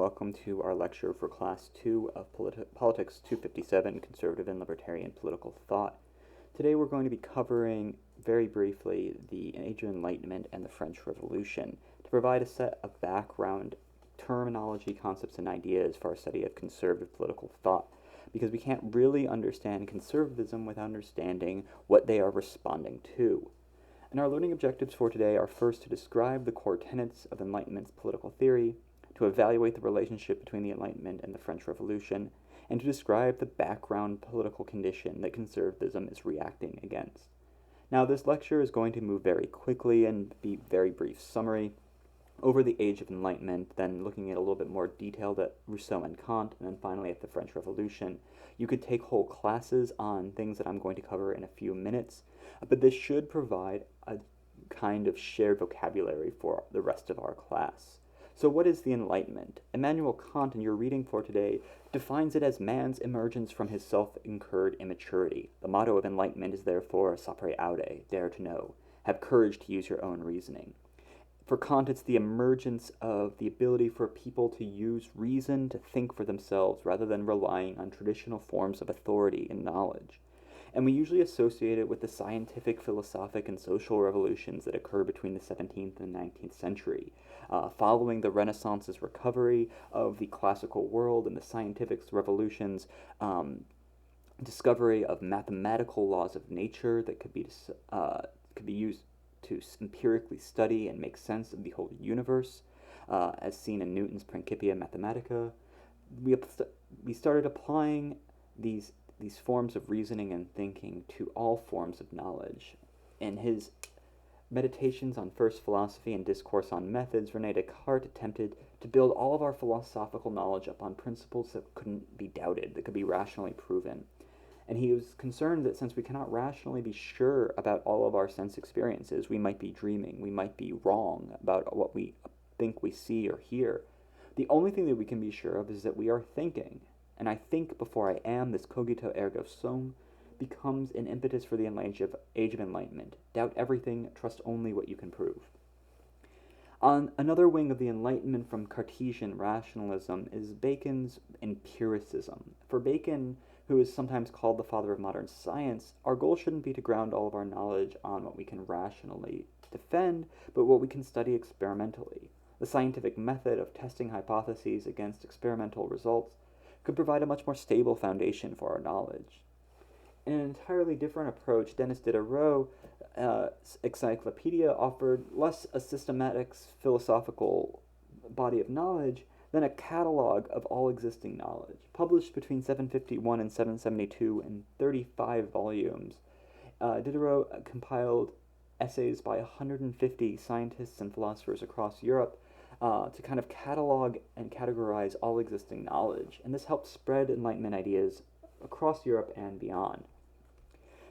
welcome to our lecture for Class 2 of Politics 257, Conservative and Libertarian Political Thought. Today we're going to be covering, very briefly, the Age of Enlightenment and the French Revolution to provide a set of background terminology, concepts, and ideas for our study of conservative political thought, because we can't really understand conservatism without understanding what they are responding to. And our learning objectives for today are first to describe the core tenets of Enlightenment's political theory, to evaluate the relationship between the Enlightenment and the French Revolution, and to describe the background political condition that conservatism is reacting against. Now, this lecture is going to move very quickly and be very brief summary over the Age of Enlightenment, then looking at a little bit more detailed at Rousseau and Kant, and then finally at the French Revolution. You could take whole classes on things that I'm going to cover in a few minutes, but this should provide a kind of shared vocabulary for the rest of our class. So what is the Enlightenment? Immanuel Kant, in your reading for today, defines it as man's emergence from his self-incurred immaturity. The motto of Enlightenment is therefore sapere aude, dare to know, have courage to use your own reasoning. For Kant, it's the emergence of the ability for people to use reason to think for themselves rather than relying on traditional forms of authority and knowledge. And we usually associate it with the scientific, philosophic, and social revolutions that occur between the 17th and 19th century. Following the Renaissance's recovery of the classical world and the scientific revolutions, discovery of mathematical laws of nature that could be used to empirically study and make sense of the whole universe, as seen in Newton's Principia Mathematica. We started applying these forms of reasoning and thinking to all forms of knowledge. In his Meditations on First Philosophy and Discourse on Methods, René Descartes attempted to build all of our philosophical knowledge upon principles that couldn't be doubted, that could be rationally proven. And he was concerned that since we cannot rationally be sure about all of our sense experiences, we might be dreaming, we might be wrong about what we think we see or hear. The only thing that we can be sure of is that we are thinking. And I think before I am, this cogito ergo sum, becomes an impetus for the Age of Enlightenment. Doubt everything, trust only what you can prove. On another wing of the Enlightenment from Cartesian rationalism is Bacon's empiricism. For Bacon, who is sometimes called the father of modern science, our goal shouldn't be to ground all of our knowledge on what we can rationally defend, but what we can study experimentally. The scientific method of testing hypotheses against experimental results could provide a much more stable foundation for our knowledge. In an entirely different approach, Denis Diderot's encyclopedia offered less a systematic philosophical body of knowledge than a catalog of all existing knowledge. Published between 751 and 772 in 35 volumes, Diderot compiled essays by 150 scientists and philosophers across Europe to kind of catalog and categorize all existing knowledge, and this helped spread Enlightenment ideas across Europe and beyond.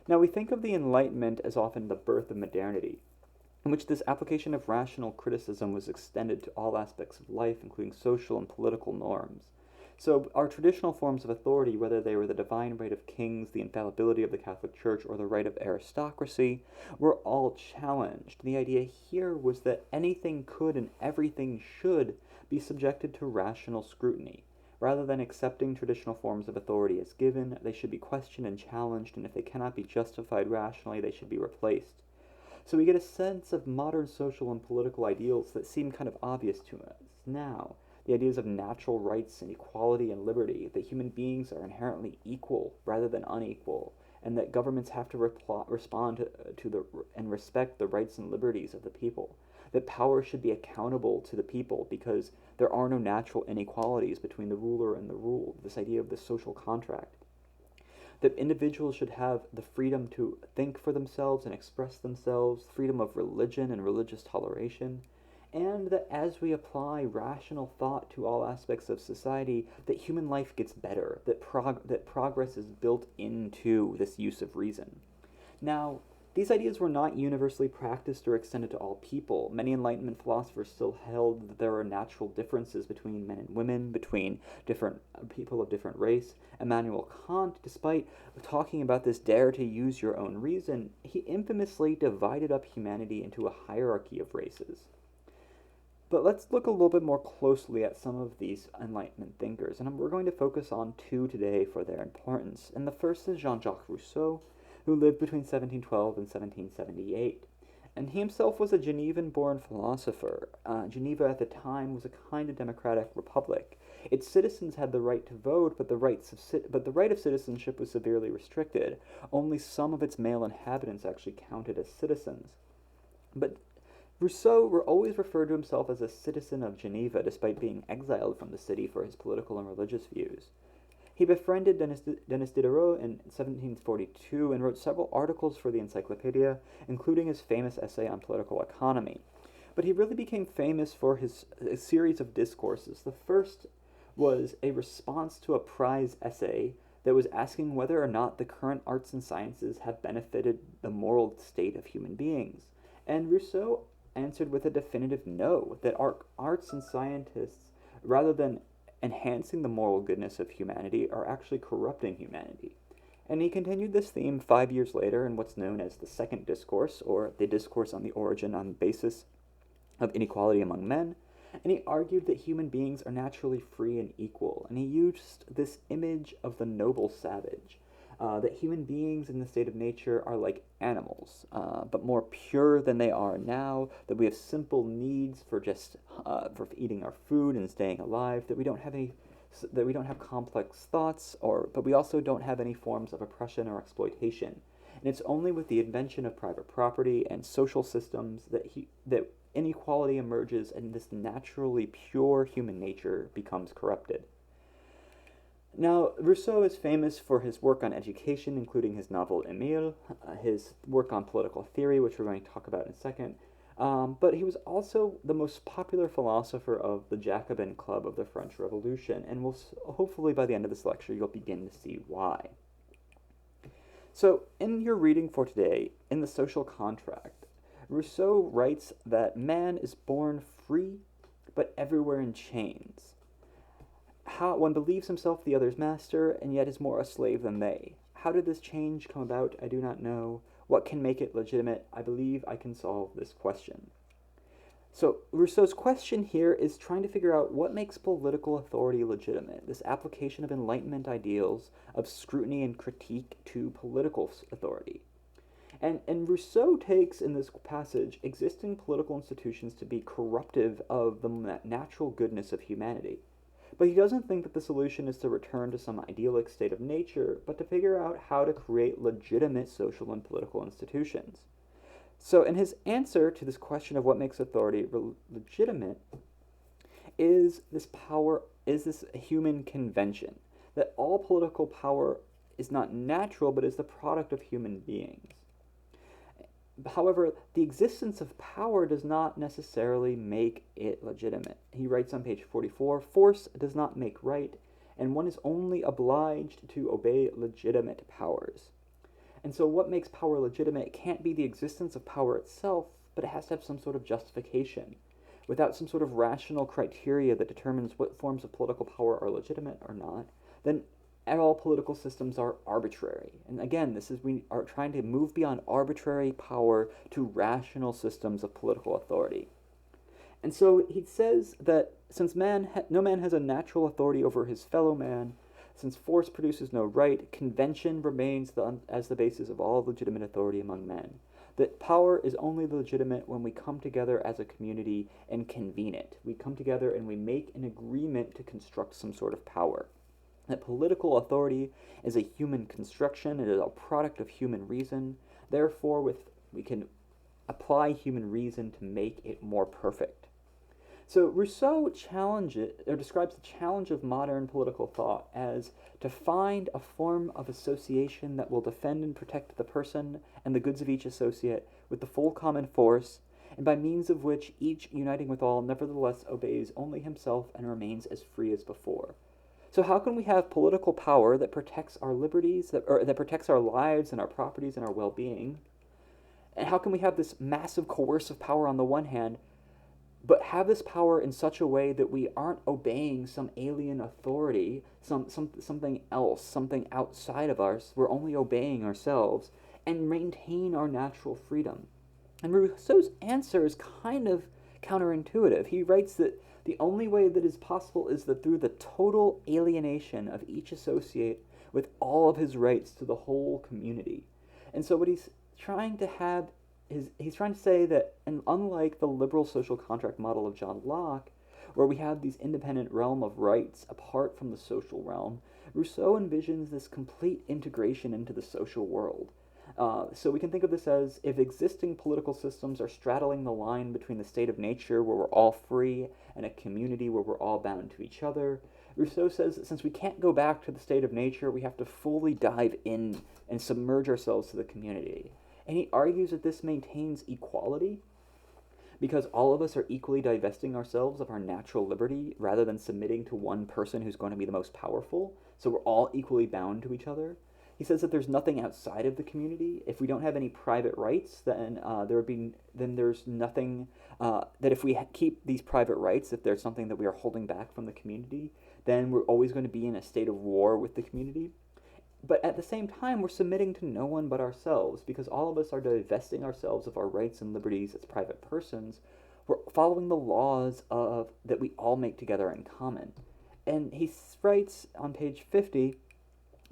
Now, we think of the Enlightenment as often the birth of modernity, in which this application of rational criticism was extended to all aspects of life, including social and political norms. So our traditional forms of authority, whether they were the divine right of kings, the infallibility of the Catholic Church, or the right of aristocracy, were all challenged. The idea here was that anything could and everything should be subjected to rational scrutiny. Rather than accepting traditional forms of authority as given, they should be questioned and challenged, and if they cannot be justified rationally, they should be replaced. So we get a sense of modern social and political ideals that seem kind of obvious to us now. The ideas of natural rights and equality and liberty, that human beings are inherently equal rather than unequal, and that governments have to respond to and respect the rights and liberties of the people. That power should be accountable to the people because there are no natural inequalities between the ruler and the ruled. This idea of the social contract. That individuals should have the freedom to think for themselves and express themselves, freedom of religion and religious toleration, and that as we apply rational thought to all aspects of society, that human life gets better, that progress is built into this use of reason. Now, these ideas were not universally practiced or extended to all people. Many Enlightenment philosophers still held that there are natural differences between men and women, between different people of different race. Immanuel Kant, despite talking about this dare to use your own reason, he infamously divided up humanity into a hierarchy of races. But let's look a little bit more closely at some of these Enlightenment thinkers, and we're going to focus on two today for their importance. And the first is Jean-Jacques Rousseau, who lived between 1712 and 1778. And he himself was a Genevan-born philosopher. Geneva at the time was a kind of democratic republic. Its citizens had the right to vote, but the right of citizenship was severely restricted. Only some of its male inhabitants actually counted as citizens. But Rousseau always referred to himself as a citizen of Geneva, despite being exiled from the city for his political and religious views. He befriended Denis Diderot in 1742 and wrote several articles for the Encyclopedia, including his famous essay on political economy. But he really became famous for a series of discourses. The first was a response to a prize essay that was asking whether or not the current arts and sciences have benefited the moral state of human beings. And Rousseau answered with a definitive no, that arts and scientists, rather than enhancing the moral goodness of humanity, are actually corrupting humanity. And he continued this theme 5 years later in what's known as the Second Discourse, or the Discourse on the Origin and Basis of Inequality Among Men, and he argued that human beings are naturally free and equal, and he used this image of the noble savage, that human beings in the state of nature are like animals, but more pure than they are now, that we have simple needs for just for eating our food and staying alive, that we don't have complex thoughts, but we also don't have any forms of oppression or exploitation. And it's only with the invention of private property and social systems that inequality emerges and this naturally pure human nature becomes corrupted. Now, Rousseau is famous for his work on education, including his novel Émile, his work on political theory, which we're going to talk about in a second, but he was also the most popular philosopher of the Jacobin Club of the French Revolution, and hopefully by the end of this lecture you'll begin to see why. So, in your reading for today, in The Social Contract, Rousseau writes that man is born free, but everywhere in chains. How one believes himself the other's master, and yet is more a slave than they. How did this change come about? I do not know. What can make it legitimate? I believe I can solve this question. So Rousseau's question here is trying to figure out what makes political authority legitimate, this application of Enlightenment ideals of scrutiny and critique to political authority. And Rousseau takes, in this passage, existing political institutions to be corruptive of the natural goodness of humanity. But he doesn't think that the solution is to return to some idyllic state of nature, but to figure out how to create legitimate social and political institutions. So in his answer to this question of what makes authority legitimate, is this human convention, that all political power is not natural, but is the product of human beings. However, the existence of power does not necessarily make it legitimate. He writes on page 44, force does not make right, and one is only obliged to obey legitimate powers. And so what makes power legitimate can't be the existence of power itself, but it has to have some sort of justification. Without some sort of rational criteria that determines what forms of political power are legitimate or not, then all political systems are arbitrary. And again, we are trying to move beyond arbitrary power to rational systems of political authority. And so he says that since no man has a natural authority over his fellow man, since force produces no right, convention remains as the basis of all legitimate authority among men. That power is only legitimate when we come together as a community and convene it. We come together and we make an agreement to construct some sort of power. That political authority is a human construction, it is a product of human reason. Therefore, we can apply human reason to make it more perfect. So Rousseau describes the challenge of modern political thought as to find a form of association that will defend and protect the person and the goods of each associate with the full common force, and by means of which each, uniting with all, nevertheless obeys only himself and remains as free as before. So how can we have political power that protects our liberties, that protects our lives and our properties and our well-being? And how can we have this massive coercive power on the one hand, but have this power in such a way that we aren't obeying some alien authority, something else, something outside of us, we're only obeying ourselves, and maintain our natural freedom? And Rousseau's answer is kind of counterintuitive. He writes that the only way that is possible is that through the total alienation of each associate with all of his rights to the whole community. And so what he's trying to have is, he's trying to say that, and unlike the liberal social contract model of John Locke, where we have these independent realm of rights apart from the social realm, Rousseau envisions this complete integration into the social world. So we can think of this as, if existing political systems are straddling the line between the state of nature where we're all free and a community where we're all bound to each other, Rousseau says that since we can't go back to the state of nature, we have to fully dive in and submerge ourselves to the community. And he argues that this maintains equality because all of us are equally divesting ourselves of our natural liberty rather than submitting to one person who's going to be the most powerful. So we're all equally bound to each other. He says that there's nothing outside of the community. If we don't have any private rights, then there's nothing. That if we keep these private rights, if there's something that we are holding back from the community, then we're always going to be in a state of war with the community. But at the same time, we're submitting to no one but ourselves, because all of us are divesting ourselves of our rights and liberties as private persons. We're following the laws that we all make together in common. And he writes on page 50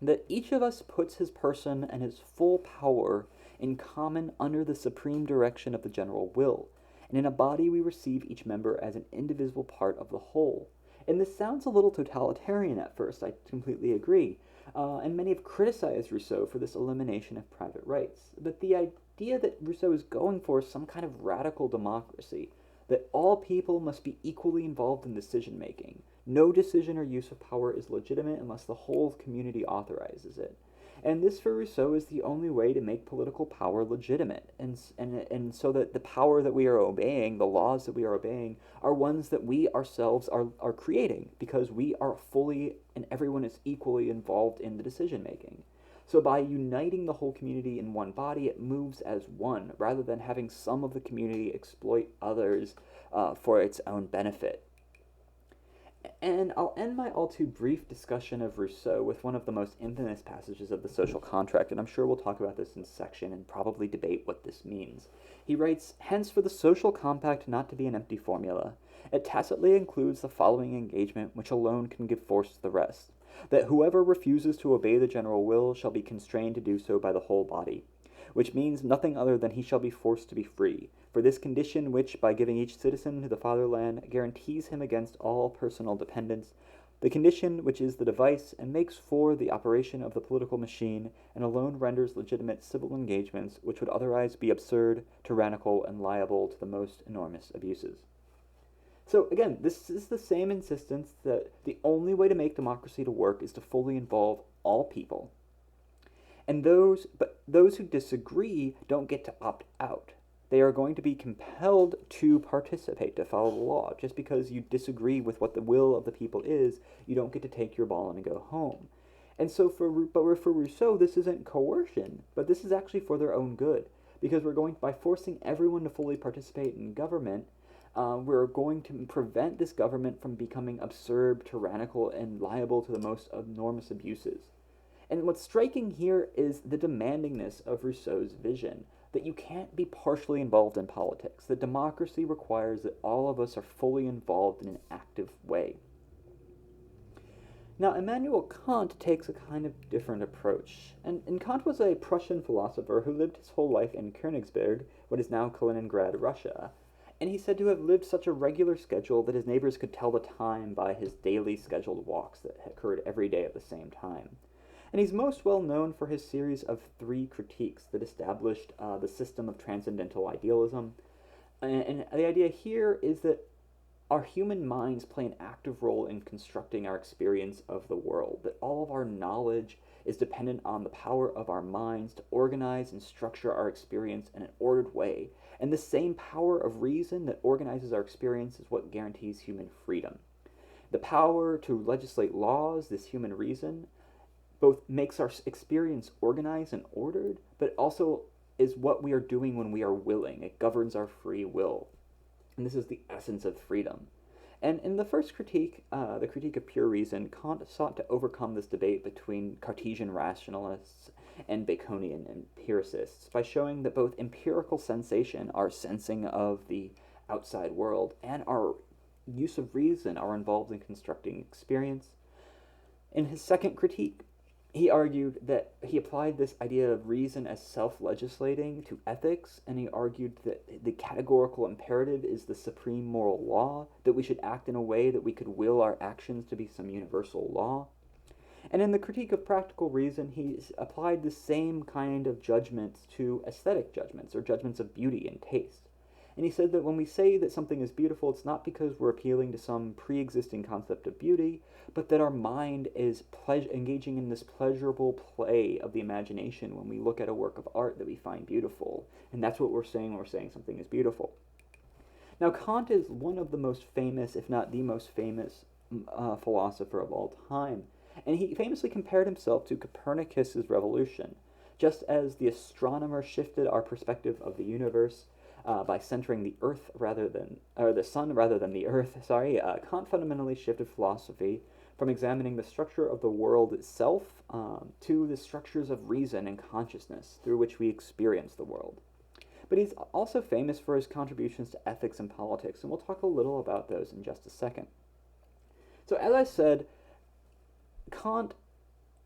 that each of us puts his person and his full power in common under the supreme direction of the general will, and in a body we receive each member as an indivisible part of the whole. And this sounds a little totalitarian at first, I completely agree, and many have criticized Rousseau for this elimination of private rights. But the idea that Rousseau is going for is some kind of radical democracy, that all people must be equally involved in decision-making. No decision or use of power is legitimate unless the whole community authorizes it. And this, for Rousseau, is the only way to make political power legitimate, and so that the power that we are obeying, the laws that we are obeying, are ones that we ourselves are creating, because we are fully and everyone is equally involved in the decision-making. So by uniting the whole community in one body, it moves as one, rather than having some of the community exploit others for its own benefit. And I'll end my all too brief discussion of Rousseau with one of the most infamous passages of the social contract, and I'm sure we'll talk about this in section and probably debate what this means. He writes, "Hence for the social compact not to be an empty formula, it tacitly includes the following engagement, which alone can give force to the rest, that whoever refuses to obey the general will shall be constrained to do so by the whole body, which means nothing other than he shall be forced to be free. For this condition which, by giving each citizen to the fatherland, guarantees him against all personal dependence, the condition which is the device and makes for the operation of the political machine, and alone renders legitimate civil engagements which would otherwise be absurd, tyrannical, and liable to the most enormous abuses." So again, this is the same insistence that the only way to make democracy to work is to fully involve all people. And those who disagree don't get to opt out. They are going to be compelled to participate, to follow the law. Just because you disagree with what the will of the people is, you don't get to take your ball and go home. And so for Rousseau, this isn't coercion, but this is actually for their own good. Because by forcing everyone to fully participate in government, we're going to prevent this government from becoming absurd, tyrannical, and liable to the most enormous abuses. And what's striking here is the demandingness of Rousseau's vision, that you can't be partially involved in politics, that democracy requires that all of us are fully involved in an active way. Now, Immanuel Kant takes a kind of different approach, and Kant was a Prussian philosopher who lived his whole life in Königsberg, what is now Kaliningrad, Russia, and he's said to have lived such a regular schedule that his neighbors could tell the time by his daily scheduled walks that occurred every day at the same time. And he's most well known for his series of 3 critiques that established the system of transcendental idealism. And the idea here is that our human minds play an active role in constructing our experience of the world, that all of our knowledge is dependent on the power of our minds to organize and structure our experience in an ordered way. And the same power of reason that organizes our experience is what guarantees human freedom. The power to legislate laws, this human reason, both makes our experience organized and ordered, but also is what we are doing when we are willing. It governs our free will. And this is the essence of freedom. And in the first critique, the critique of pure reason, Kant sought to overcome this debate between Cartesian rationalists and Baconian empiricists by showing that both empirical sensation, our sensing of the outside world and our use of reason are involved in constructing experience. In his second critique, he argued that he applied this idea of reason as self-legislating to ethics, and he argued that the categorical imperative is the supreme moral law, that we should act in a way that we could will our actions to be some universal law. And in the critique of practical reason, he applied the same kind of judgments to aesthetic judgments, or judgments of beauty and taste. And he said that when we say that something is beautiful, it's not because we're appealing to some pre-existing concept of beauty, but that our mind is engaging in this pleasurable play of the imagination when we look at a work of art that we find beautiful. And that's what we're saying when we're saying something is beautiful. Now, Kant is one of the most famous, if not the most famous, philosopher of all time. And he famously compared himself to Copernicus's revolution. Just as the astronomer shifted our perspective of the universe by centering the the sun rather than the earth, Kant fundamentally shifted philosophy from examining the structure of the world itself to the structures of reason and consciousness through which we experience the world. But he's also famous for his contributions to ethics and politics, and we'll talk a little about those in just a second. So as I said, Kant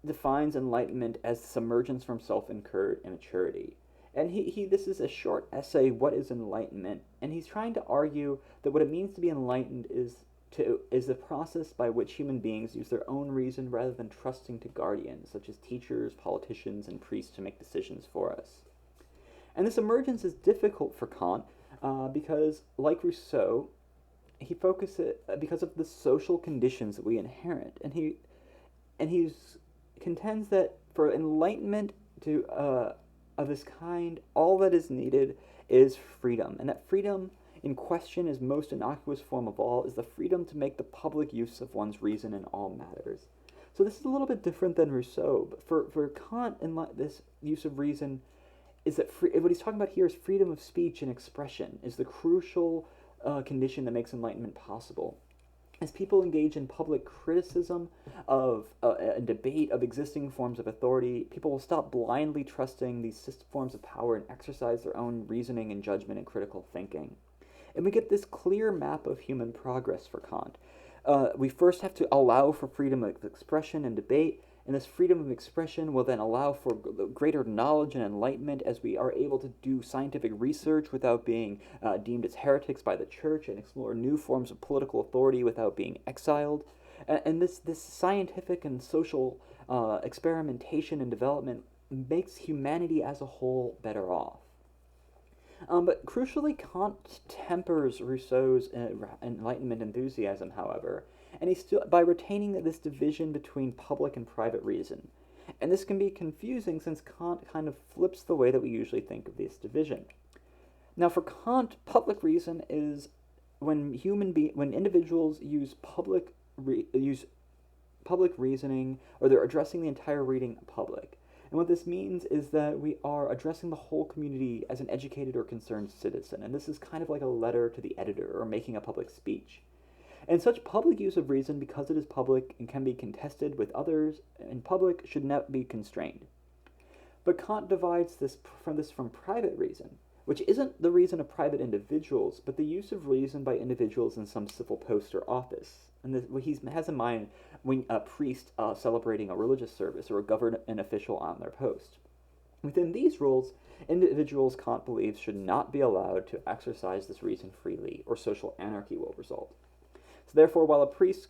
defines enlightenment as submergence from self-incurred immaturity. And this is a short essay, What is Enlightenment? And he's trying to argue that what it means to be enlightened is the process by which human beings use their own reason rather than trusting to guardians, such as teachers, politicians, and priests to make decisions for us. And this emergence is difficult for Kant because, like Rousseau, he focuses because of the social conditions that we inherit. And he contends that for enlightenment of this kind, all that is needed is freedom. And that freedom in question, is most innocuous form of all, is the freedom to make the public use of one's reason in all matters. So this is a little bit different than Rousseau, but for Kant, this use of reason is that what he's talking about here is freedom of speech and expression, is the crucial condition that makes enlightenment possible. As people engage in public criticism of a debate of existing forms of authority, people will stop blindly trusting these forms of power and exercise their own reasoning and judgment and critical thinking. And we get this clear map of human progress for Kant. We first have to allow for freedom of expression and debate, and this freedom of expression will then allow for greater knowledge and enlightenment as we are able to do scientific research without being deemed as heretics by the church and explore new forms of political authority without being exiled. And this scientific and social experimentation and development makes humanity as a whole better off. But crucially, Kant tempers Rousseau's Enlightenment enthusiasm, however, and he's still by retaining this division between public and private reason. And this can be confusing since Kant kind of flips the way that we usually think of this division. Now, for Kant, public reason is when individuals use public reasoning, or they're addressing the entire reading public. And what this means is that we are addressing the whole community as an educated or concerned citizen. And this is kind of like a letter to the editor or making a public speech. And such public use of reason, because it is public and can be contested with others in public, should not be constrained. But Kant divides this from private reason, which isn't the reason of private individuals, but the use of reason by individuals in some civil post or office. And what he has in mind when a priest celebrating a religious service or a government official on their post. Within these rules, individuals, Kant believes, should not be allowed to exercise this reason freely, or social anarchy will result. So therefore, while a priest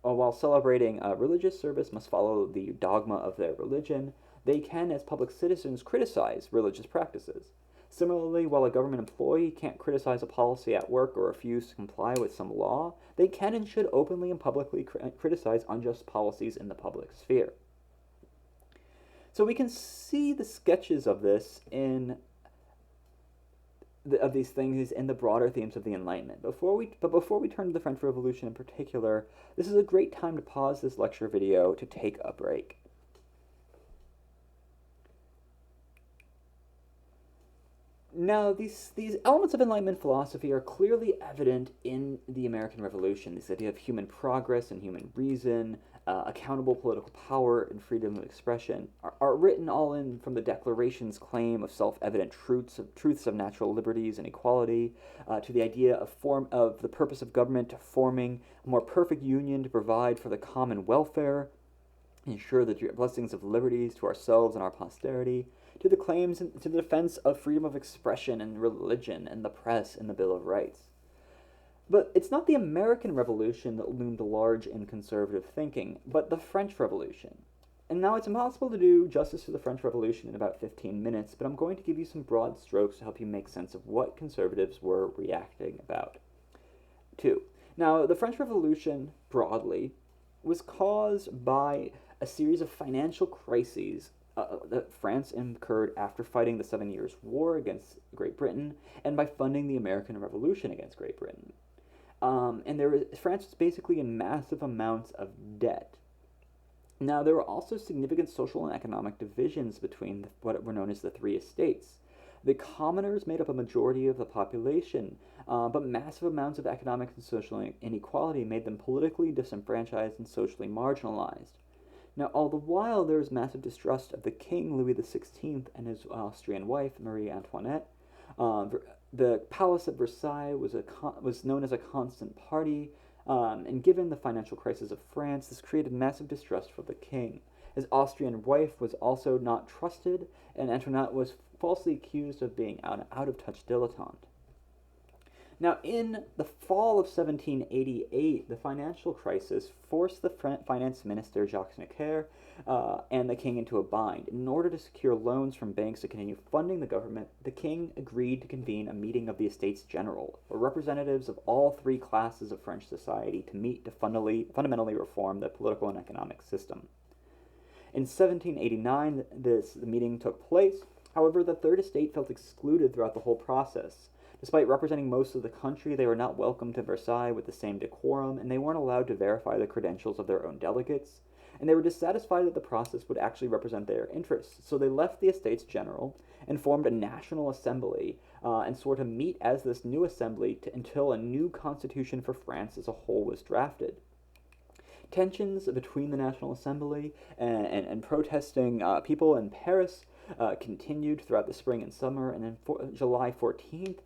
while celebrating a religious service must follow the dogma of their religion, they can, as public citizens, criticize religious practices. Similarly, while a government employee can't criticize a policy at work or refuse to comply with some law, they can and should openly and publicly criticize unjust policies in the public sphere. So we can see the sketches of this of these things in the broader themes of the Enlightenment. Before we turn to the French Revolution in particular, this is a great time to pause this lecture video to take a break. Now, these elements of Enlightenment philosophy are clearly evident in the American Revolution. This idea of human progress and human reason, accountable political power, and freedom of expression are written all in from the Declaration's claim of self-evident truths of natural liberties and equality, to the idea of the purpose of government to forming a more perfect union to provide for the common welfare, ensure the blessings of liberties to ourselves and our posterity, to the claims and to the defense of freedom of expression and religion and the press and the Bill of Rights. But it's not the American Revolution that loomed large in conservative thinking, but the French Revolution. And now it's impossible to do justice to the French Revolution in about 15 minutes, but I'm going to give you some broad strokes to help you make sense of what conservatives were reacting about. 2. Now, the French Revolution, broadly, was caused by a series of financial crises that France incurred after fighting the 7 Years' War against Great Britain and by funding the American Revolution against Great Britain. France was basically in massive amounts of debt. Now, there were also significant social and economic divisions between what were known as the three estates. The commoners made up a majority of the population, but massive amounts of economic and social inequality made them politically disenfranchised and socially marginalized. Now, all the while, there was massive distrust of the king, Louis XVI, and his Austrian wife, Marie Antoinette. The Palace at Versailles was known as a constant party, and given the financial crisis of France, this created massive distrust for the king. His Austrian wife was also not trusted, and Antoinette was falsely accused of being an out-of-touch dilettante. Now, in the fall of 1788, the financial crisis forced the finance minister Jacques Necker and the king into a bind. In order to secure loans from banks to continue funding the government, the king agreed to convene a meeting of the Estates General, where representatives of all three classes of French society to meet to fundamentally reform the political and economic system. In 1789, the meeting took place. However, the Third Estate felt excluded throughout the whole process. Despite representing most of the country, they were not welcomed to Versailles with the same decorum, and they weren't allowed to verify the credentials of their own delegates, and they were dissatisfied that the process would actually represent their interests. So they left the Estates General and formed a National Assembly and swore to meet as this new assembly until a new constitution for France as a whole was drafted. Tensions between the National Assembly and protesting people in Paris continued throughout the spring and summer, and then July 14th,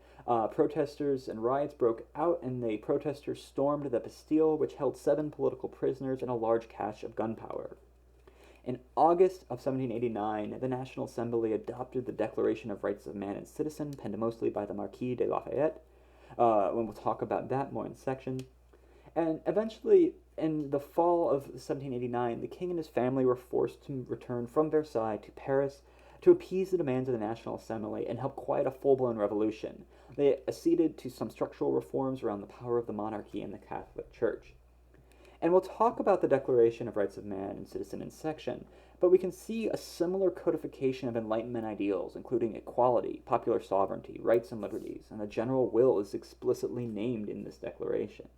protesters and riots broke out, and the protesters stormed the Bastille, which held 7 political prisoners and a large cache of gunpowder. In August of 1789, the National Assembly adopted the Declaration of Rights of Man and Citizen, penned mostly by the Marquis de Lafayette. And we'll talk about that more in section. And eventually, in the fall of 1789, the king and his family were forced to return from Versailles to Paris to appease the demands of the National Assembly and help quiet a full-blown revolution. They acceded to some structural reforms around the power of the monarchy and the Catholic Church. And we'll talk about the Declaration of Rights of Man and Citizen in section, but we can see a similar codification of Enlightenment ideals, including equality, popular sovereignty, rights and liberties, and the general will is explicitly named in this declaration.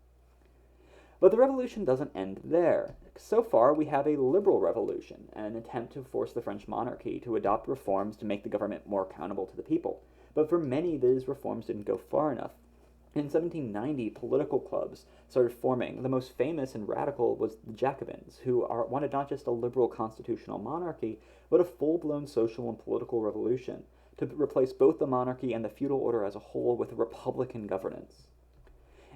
But the revolution doesn't end there. So far, we have a liberal revolution, an attempt to force the French monarchy to adopt reforms to make the government more accountable to the people. But for many, these reforms didn't go far enough. In 1790, political clubs started forming. The most famous and radical was the Jacobins, who wanted not just a liberal constitutional monarchy, but a full-blown social and political revolution to replace both the monarchy and the feudal order as a whole with a republican governance.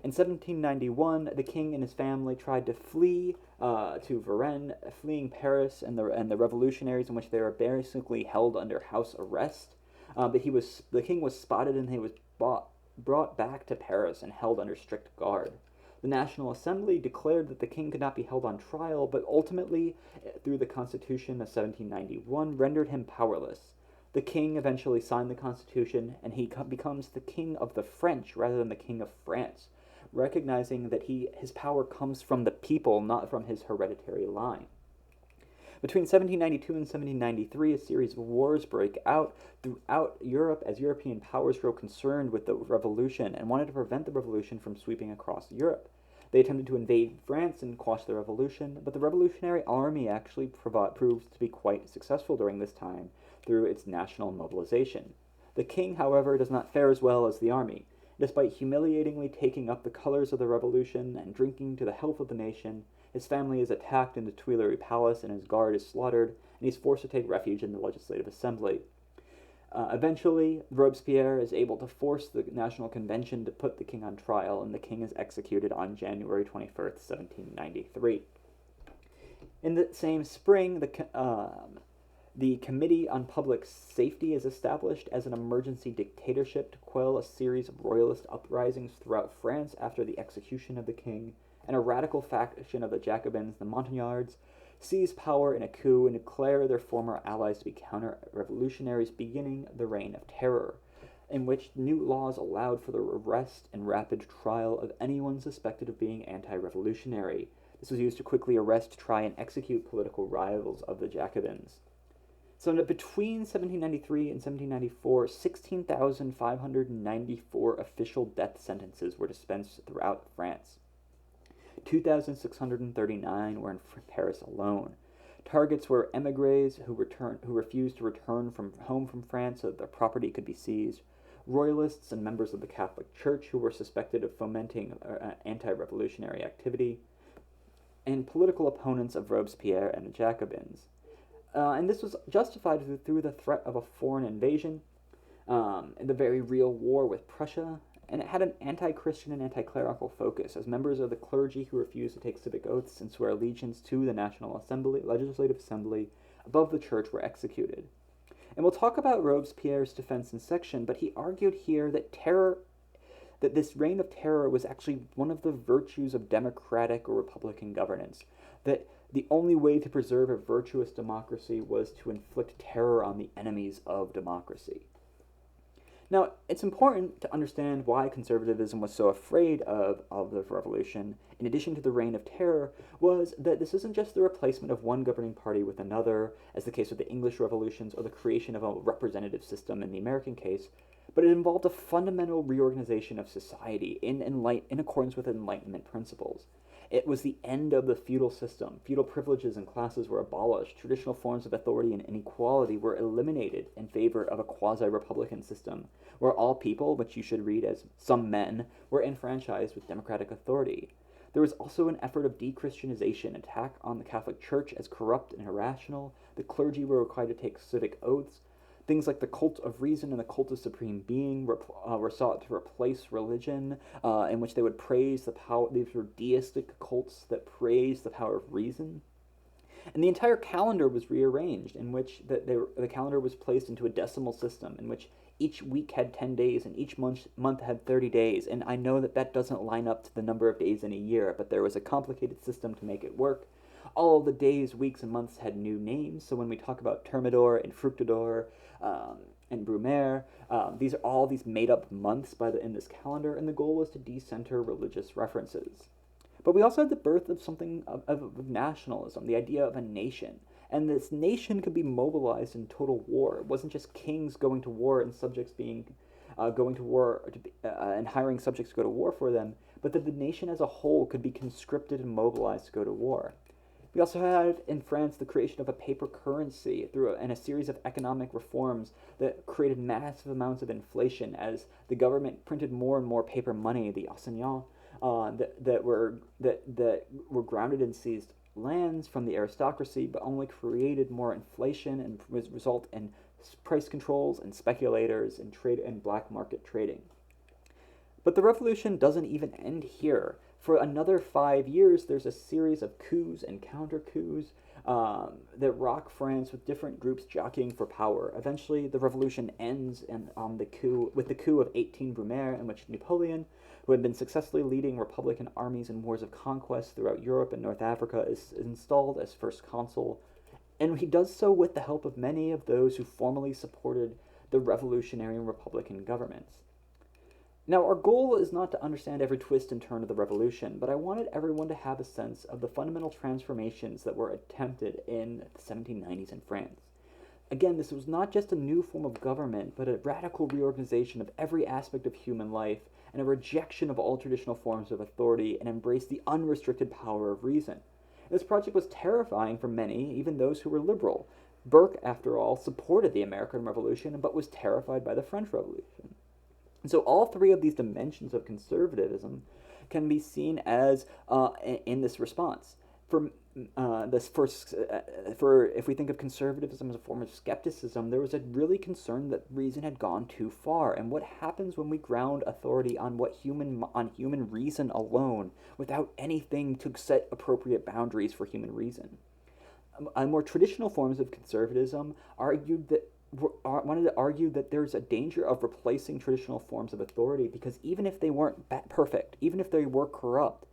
In 1791, the king and his family tried to flee to Varennes, fleeing Paris and the revolutionaries, in which they were basically held under house arrest. But the king was spotted, and he was brought back to Paris and held under strict guard. The National Assembly declared that the king could not be held on trial, but ultimately, through the Constitution of 1791, rendered him powerless. The king eventually signed the Constitution, and he becomes the king of the French rather than the king of France, recognizing that his power comes from the people, not from his hereditary line. Between 1792 and 1793, a series of wars break out throughout Europe as European powers grow concerned with the revolution and wanted to prevent the revolution from sweeping across Europe. They attempted to invade France and quash the revolution, but the Revolutionary Army actually proved to be quite successful during this time through its national mobilization. The king, however, does not fare as well as the army. Despite humiliatingly taking up the colors of the revolution and drinking to the health of the nation, his family is attacked in the Tuileries Palace and his guard is slaughtered, and he's forced to take refuge in the Legislative Assembly. Eventually, Robespierre is able to force the National Convention to put the king on trial, and the king is executed on January 21st, 1793. In the same spring, the Committee on Public Safety is established as an emergency dictatorship to quell a series of royalist uprisings throughout France after the execution of the king, and a radical faction of the Jacobins, the Montagnards, seize power in a coup and declare their former allies to be counter-revolutionaries, beginning the Reign of Terror, in which new laws allowed for the arrest and rapid trial of anyone suspected of being anti-revolutionary. This was used to quickly arrest, try, and execute political rivals of the Jacobins. So between 1793 and 1794, 16,594 official death sentences were dispensed throughout France. 2,639 were in Paris alone. Targets were émigrés who refused to return home from France so that their property could be seized, royalists and members of the Catholic Church who were suspected of fomenting anti-revolutionary activity, and political opponents of Robespierre and the Jacobins. And this was justified through the threat of a foreign invasion, the very real war with Prussia, and it had an anti-Christian and anti-clerical focus, as members of the clergy who refused to take civic oaths and swear allegiance to the Legislative Assembly above the church were executed. And we'll talk about Robespierre's defense in section, but he argued here that this reign of terror was actually one of the virtues of democratic or republican governance, that the only way to preserve a virtuous democracy was to inflict terror on the enemies of democracy. Now, it's important to understand why conservatism was so afraid of the revolution, in addition to the reign of terror, was that this isn't just the replacement of one governing party with another, as the case with the English revolutions, or the creation of a representative system in the American case, but it involved a fundamental reorganization of society in accordance with Enlightenment principles. It was the end of the feudal system. Feudal privileges and classes were abolished. Traditional forms of authority and inequality were eliminated in favor of a quasi-republican system, where all people, which you should read as some men, were enfranchised with democratic authority. There was also an effort of de-Christianization, attack on the Catholic Church as corrupt and irrational. The clergy were required to take civic oaths. Things like the cult of reason and the cult of supreme being were sought to replace religion, in which they would praise the power. These were deistic cults that praised the power of reason. And the entire calendar was rearranged, in which the calendar was placed into a decimal system, in which each week had 10 days and each month had 30 days. And I know that doesn't line up to the number of days in a year, but there was a complicated system to make it work. All of the days, weeks, and months had new names. So when we talk about Thermidor and Fructidor and Brumaire, these are all these made-up months in this calendar, and the goal was to decenter religious references. But we also had the birth of something of nationalism, the idea of a nation. And this nation could be mobilized in total war. It wasn't just kings going to war and subjects going to war and hiring subjects to go to war for them, but that the nation as a whole could be conscripted and mobilized to go to war. We also had in France the creation of a paper currency and a series of economic reforms that created massive amounts of inflation as the government printed more and more paper money, the assignats, that were grounded in seized lands from the aristocracy, but only created more inflation and result in price controls and speculators and trade and black market trading. But the revolution doesn't even end here. For another 5 years, there's a series of coups and counter-coups that rock France, with different groups jockeying for power. Eventually, the revolution ends with the coup of 18 Brumaire, in which Napoleon, who had been successfully leading Republican armies in wars of conquest throughout Europe and North Africa, is installed as first consul. And he does so with the help of many of those who formerly supported the revolutionary and Republican governments. Now, our goal is not to understand every twist and turn of the revolution, but I wanted everyone to have a sense of the fundamental transformations that were attempted in the 1790s in France. Again, this was not just a new form of government, but a radical reorganization of every aspect of human life and a rejection of all traditional forms of authority and embraced the unrestricted power of reason. This project was terrifying for many, even those who were liberal. Burke, after all, supported the American Revolution but was terrified by the French Revolution. And so all three of these dimensions of conservatism can be seen as in this response. For for if we think of conservatism as a form of skepticism, there was a really concern that reason had gone too far. And what happens when we ground authority on human reason alone, without anything to set appropriate boundaries for human reason? More traditional forms of conservatism wanted to argue that there's a danger of replacing traditional forms of authority, because even if they weren't perfect, even if they were corrupt,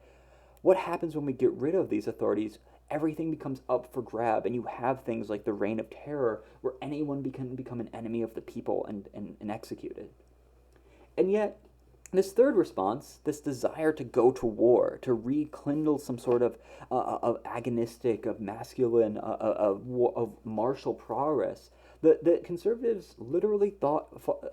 what happens when we get rid of these authorities? Everything becomes up for grab, and you have things like the Reign of Terror, where anyone can become an enemy of the people and executed. And yet, this third response, this desire to go to war, to rekindle some sort of agonistic, of masculine, of martial progress, the conservatives literally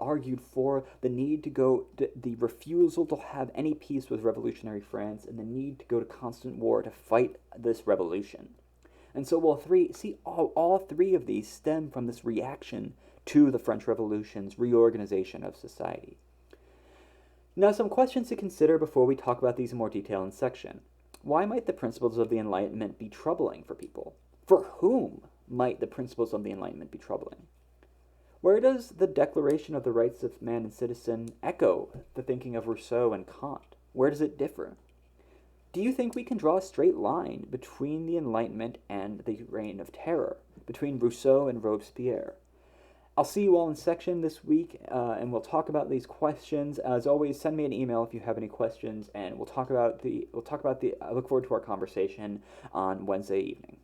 argued for the need to go, the refusal to have any peace with revolutionary France, and the need to go to constant war to fight this revolution. And so all three of these stem from this reaction to the French Revolution's reorganization of society. Now, some questions to consider before we talk about these in more detail in section. Why might the principles of the Enlightenment be troubling for people? For whom might the principles of the Enlightenment be troubling? Where does the Declaration of the Rights of Man and Citizen echo the thinking of Rousseau and Kant? Where does it differ? Do you think we can draw a straight line between the Enlightenment and the Reign of Terror, between Rousseau and Robespierre? I'll see you all in section this week, and we'll talk about these questions. As always, send me an email if you have any questions, and we'll talk about I look forward to our conversation on Wednesday evening.